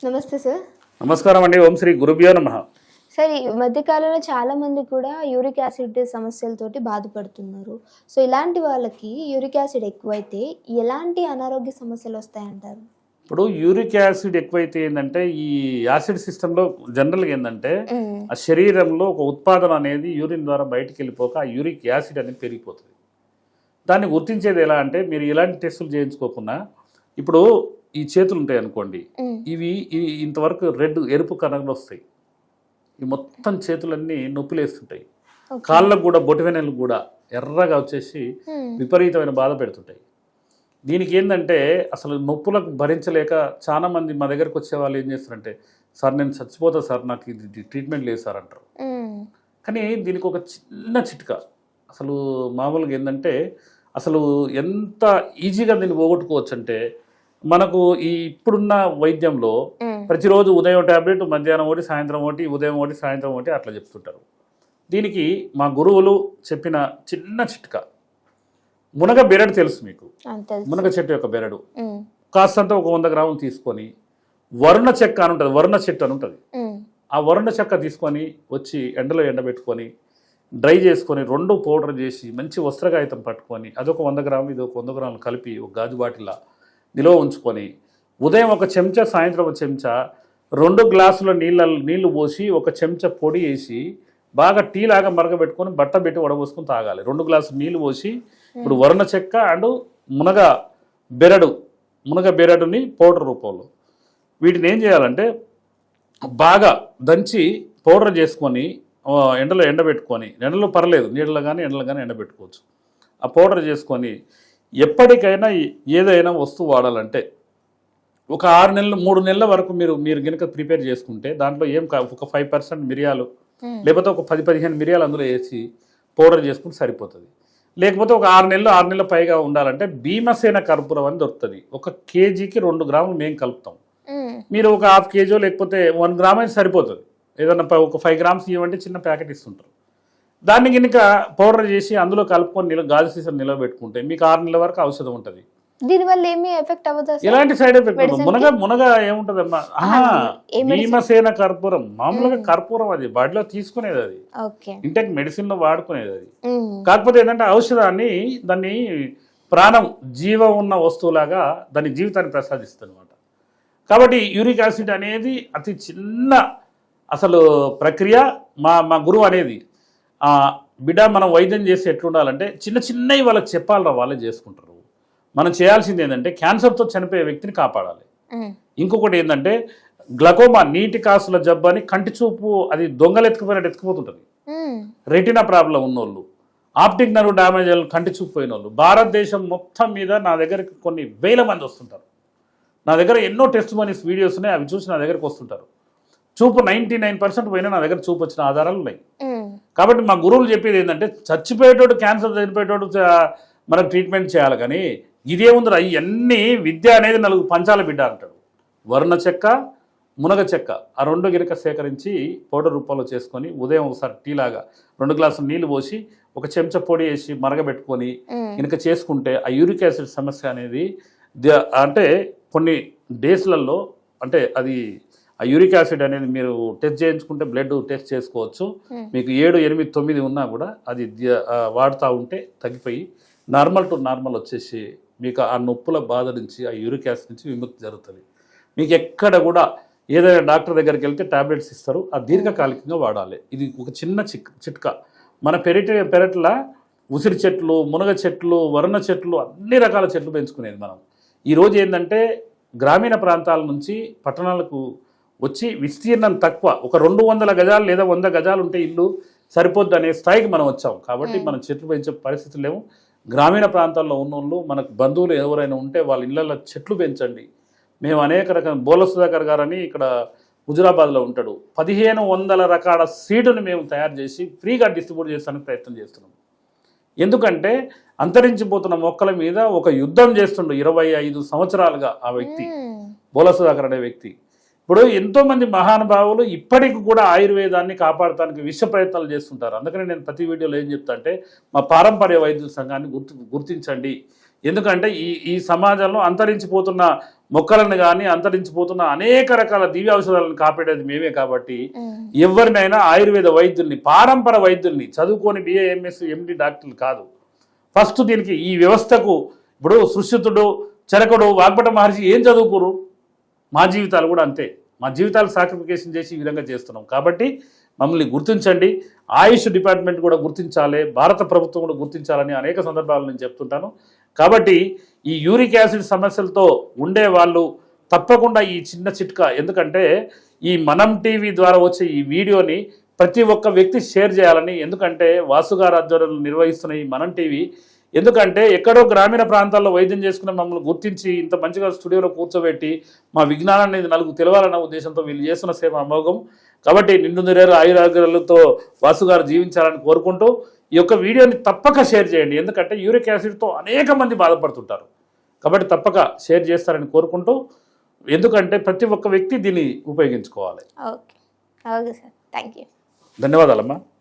నమస్తే సార్. నమస్కారం అండి. ఓం శ్రీ గురుభ్యో నమః. సార్, ఈ మధ్య కాలంలో చాలా మంది కూడా యూరిక్ యాసిడ్ సమస్యలతోటి బాధపడుతున్నారు. సో ఇలాంటి వాళ్ళకి యూరిక్ యాసిడ్ ఎక్కువైతే ఎలాంటి అనారోగ్య సమస్యలు వస్తాయంటారు? ఇప్పుడు యూరిక్ యాసిడ్ ఎక్కువైతే ఏంటంటే ఈ యాసిడ్ సిస్టంలో జనరల్గా ఏంటంటే ఆ శరీరంలో ఒక ఉత్పాదన అనేది యూరిన్ ద్వారా బయటికి వెళ్ళిపోక ఆ యూరిక్ యాసిడ్ అనేది పెరిగిపోతుంది. దాన్ని గుర్తించేది ఎలా అంటే మీరు ఇలాంటి టెస్టులు చేయించుకోకుండా ఇప్పుడు ఈ చేతులు ఉంటాయి అనుకోండి, ఇవి ఇంతవరకు ఎరుపు కణాలు వస్తాయి. ఈ మొత్తం చేతులన్నీ నొప్పిలేస్తుంటాయి. కాళ్ళకు కూడా బొటివెనెలు కూడా ఎర్రగా వచ్చేసి విపరీతమైన బాధ పెడుతుంటాయి. దీనికి ఏంటంటే అసలు నొప్పులకు భరించలేక చాలామంది మా దగ్గరకు వచ్చే వాళ్ళు ఏం చేస్తారంటే, సార్ నేను చచ్చిపోతా సార్, నాకు ఇది ట్రీట్మెంట్ లేదు సార్ అంటారు. కానీ దీనికి ఒక చిన్న చిట్కా, అసలు మామూలుగా ఏంటంటే అసలు ఎంత ఈజీగా దీన్ని పోగొట్టుకోవచ్చు అంటే, మనకు ఈ ఇప్పుడున్న వైద్యంలో ప్రతిరోజు ఉదయం టాబ్లెట్, మధ్యాహ్నం ఒకటి, సాయంత్రం ఒకటి, ఉదయం ఒకటి, సాయంత్రం ఒకటి అట్లా చెప్తుంటారు. దీనికి మా గురువులు చెప్పిన చిన్న చిట్కా, మునగ బెరడు తెలుసు మీకు, మునగ చెట్టు యొక్క బెరడు కాస్తంత ఒక 100 గ్రాములు తీసుకొని, వరుణ చెక్క అని ఉంటుంది, వరుణ చెట్టు అని ఉంటుంది, ఆ వరుణ చెక్క తీసుకొని వచ్చి ఎండలో ఎండబెట్టుకొని డ్రై చేసుకొని 2 పౌడర్ చేసి మంచి వస్త్రకాగితం పట్టుకొని అదొక 100 గ్రాములు ఇది ఒక 100 గ్రాములు కలిపి ఒక గాజు బాటిల్లా నిల్వ ఉంచుకొని ఉదయం ఒక చెంచా, సాయంత్రం ఒక చెంచా, 2 గ్లాసుల నీళ్లు పోసి ఒక చెంచా పొడి వేసి బాగా టీ లాగా మరగబెట్టుకొని బట్ట పెట్టి వడబోసుకొని తాగాలి. 2 గ్లాసులు నీళ్లు పోసి ఇప్పుడు వరుణ చెక్క అండ్ మునగ బెరడుని పౌడర్ రూపంలో వీటిని ఏం చేయాలంటే బాగా దంచి పౌడర్ చేసుకొని ఎండలో ఎండబెట్టుకొని, ఎండలో పర్లేదు నీళ్ళలో కానీ ఎండలో కానీ ఎండబెట్టుకోవచ్చు. ఆ పౌడర్ చేసుకొని ఎప్పటికైనా ఏదైనా వస్తువు వాడాలంటే ఒక 6 నెలలు 3 నెలల వరకు మీరు కనుక ప్రిపేర్ చేసుకుంటే దాంట్లో ఒక 5% మిరియాలు లేకపోతే ఒక 10-15 మిరియాలు అందులో వేసి పౌడర్ చేసుకుంటే సరిపోతుంది. లేకపోతే ఒక 6 నెలల పైగా ఉండాలంటే భీమసేన కర్పూరం అని దొరుకుతుంది. 1 కేజీకి 2 గ్రాములు మేము కలుపుతాం. మీరు ఒక 1/2 కేజీ లేకపోతే 1 గ్రామ్ అయితే సరిపోతుంది. ఏదన్నా ఒక 5 గ్రామ్స్ ఇవ్వంటే చిన్న ప్యాకెట్ ఇస్తుంటారు. దాన్ని కనుక పౌడర్ చేసి అందులో కలుపుకొని గాజు సీసాలు నిలబెట్టుకుంటే మీకు 6 నెలల వరకు ఔషధం ఉంటుంది. దీనివల్ల ఏమీ ఎఫెక్ట్ అవ్వదు? ఎలాంటి సైడ్ ఎఫెక్ట్ మునగ ఏముంటదమ్మా, భీమసేన కర్పూరం మామూలుగా కర్పూరం, అది బాడీలో తీసుకునేది, అది ఇంటెక్ మెడిసిన్ లో వాడుకునేది. అది కాకపోతే ఏంటంటే ఔషధాన్ని దాన్ని ప్రాణం జీవం ఉన్న వస్తువులాగా దాని జీవితాన్ని ప్రసాదిస్తుంది అనమాట. కాబట్టి యూరిక్ యాసిడ్ అనేది అతి చిన్న అసలు ప్రక్రియ. మా గురువు అనేది బిడ్డ మనం వైద్యం చేసి ఎట్లుండాలంటే చిన్నవి వాళ్ళకి చెప్పాలరా, వాళ్ళే చేసుకుంటారు. మనం చేయాల్సింది ఏంటంటే క్యాన్సర్తో చనిపోయే వ్యక్తిని కాపాడాలి. ఇంకొకటి ఏంటంటే గ్లకోమా, నీటి కాసుల జబ్బు అని కంటి చూపు అది దొంగలు ఎత్తుకుపోతుంటుంది. రెటినా ప్రాబ్లం ఉన్నోళ్ళు, ఆప్టిక్ నర్వ్ డ్యామేజ్ కంటి చూపు పోయిన వాళ్ళు భారతదేశం మొత్తం మీద నా దగ్గరికి కొన్ని వేల మంది వస్తుంటారు. నా దగ్గర ఎన్నో టెస్ట్ మనీస్ వీడియోస్ ఉన్నాయి, అవి చూసి నా దగ్గరికి వస్తుంటారు. చూపు 99% పోయినా నా దగ్గర చూపు వచ్చిన ఆధారాలు ఉన్నాయి. కాబట్టి మా గురువులు చెప్పేది ఏంటంటే చచ్చిపోయేటోడు, క్యాన్సర్ చనిపోయేటోడు మనకు ట్రీట్మెంట్ చేయాలి. కానీ ఇదేముందిరా, ఇవన్నీ విద్య అనేది 4 పంచాల బిడ్డ అంటాడు. వరుణ చెక్క, మునగ చెక్క ఆ 2 గిరక సేకరించి పౌడర్ రూపంలో చేసుకొని ఉదయం ఒకసారి టీ లాగా 2 గ్లాసులు నీళ్లు పోసి ఒక చెంచా పొడి వేసి మరగబెట్టుకొని కనుక చేసుకుంటే ఆ యూరిక్ యాసిడ్ సమస్య అనేది అంటే కొన్ని డేస్లలో అంటే అది ఆ యూరిక్ యాసిడ్ అనేది మీరు టెస్ట్ చేయించుకుంటే బ్లడ్ టెస్ట్ చేసుకోవచ్చు. మీకు 7, 8, 9 ఉన్నా కూడా అది వాడుతూ ఉంటే తగ్గిపోయి నార్మల్ టు నార్మల్ వచ్చేసి మీకు ఆ నొప్పుల బాధ నుంచి ఆ యూరిక్ యాసిడ్ నుంచి విముక్తి జరుగుతుంది. మీకు ఎక్కడ కూడా ఏదైనా డాక్టర్ దగ్గరికి వెళ్తే టాబ్లెట్స్ ఇస్తారు, ఆ దీర్ఘకాలికంగా వాడాలి. ఇది ఒక చిన్న చిట్కా. మన పెరట్ల ఉసిరి చెట్లు, మునగ చెట్లు, వరుణ చెట్లు, అన్ని రకాల చెట్లు పెంచుకునేది మనం. ఈరోజు ఏంటంటే గ్రామీణ ప్రాంతాల నుంచి పట్టణాలకు వచ్చి విస్తీర్ణం తక్కువ, ఒక 200 గజాలు లేదా 100 గజాలు ఉంటే ఇల్లు సరిపోద్ది అనే స్థాయికి మనం వచ్చాం. కాబట్టి మనం చెట్లు పెంచే పరిస్థితులు లేవు. గ్రామీణ ప్రాంతాల్లో ఉన్నోళ్ళు మనకు బంధువులు ఎవరైనా ఉంటే వాళ్ళ ఇళ్లలో చెట్లు పెంచండి. మేము అనేక రకాల బోల సుధాకర్ గారని ఇక్కడ హుజురాబాద్లో ఉంటాడు, 1500 రకాల సీడుని మేము తయారు చేసి ఫ్రీగా డిస్ట్రిబ్యూట్ చేస్తానికి ప్రయత్నం చేస్తున్నాం. ఎందుకంటే అంతరించిపోతున్న మొక్కల మీద ఒక యుద్ధం చేస్తుండు 25 సంవత్సరాలుగా ఆ వ్యక్తి, బోల సుధాకర్ అనే వ్యక్తి. ఇప్పుడు ఎంతోమంది మహానుభావులు ఇప్పటికి కూడా ఆయుర్వేదాన్ని కాపాడటానికి విశ్వ ప్రయత్నాలు చేస్తుంటారు. అందుకని నేను ప్రతి వీడియోలో ఏం చెప్తా అంటే మా పారంపర్య వైద్యుల సంఘాన్ని గుర్తించండి. ఎందుకంటే ఈ సమాజంలో అంతరించిపోతున్న మొక్కలను కానీ అంతరించిపోతున్న అనేక రకాల దివ్య ఔషధాలను కాపాడేది మేమే కాబట్టి ఎవరినైనా ఆయుర్వేద వైద్యుల్ని పారంపర వైద్యుల్ని చదువుకొని బిఏ ఎంఎస్ ఎండి డాక్టర్లు కాదు ఫస్ట్ దీనికి ఈ వ్యవస్థకు ఇప్పుడు సుశ్రుతుడు చరకుడు వాగ్భట మహర్షి ఏం చదువుకోరు మా జీవితాలు కూడా అంతే మా జీవితాలు సాక్రిఫికేషన్ చేసి ఈ విధంగా చేస్తున్నాం కాబట్టి మమ్మల్ని గుర్తించండి ఆయుష్ డిపార్ట్మెంట్ కూడా గుర్తించాలి భారత ప్రభుత్వం కూడా గుర్తించాలని అనేక సందర్భాలు నేను చెప్తుంటాను కాబట్టి ఈ యూరిక్ యాసిడ్ సమస్యలతో ఉండే వాళ్ళు తప్పకుండా ఈ చిన్న చిట్కా ఎందుకంటే ఈ మనం టీవీ ద్వారా వచ్చే ఈ వీడియోని ప్రతి ఒక్క వ్యక్తి షేర్ చేయాలని ఎందుకంటే వాసుగారు ఆధ్వర్యంలో నిర్వహిస్తున్న ఈ మనం టీవీ ఎందుకంటే ఎక్కడో గ్రామీణ ప్రాంతాల్లో వైద్యం చేసుకున్న మమ్మల్ని గుర్తించి ఇంత మంచిగా స్టూడియోలో కూర్చోబెట్టి మా విజ్ఞానాన్ని నలుగురు తెలవాలన్న ఉద్దేశంతో వీళ్ళు చేస్తున్న సేవ అమోఘం కాబట్టి నిండు నిరేరు ఆయురాగ్యాలతో వాసుగారు జీవించాలని కోరుకుంటూ ఈ యొక్క వీడియోని తప్పక షేర్ చేయండి ఎందుకంటే యూరిక్ యాసిడ్తో అనేక మంది బాధపడుతుంటారు కాబట్టి తప్పక షేర్ చేస్తారని కోరుకుంటూ ఎందుకంటే ప్రతి ఒక్క వ్యక్తి దీన్ని ఉపయోగించుకోవాలి okay okay sir thank you ధన్యవాదాలమ్మా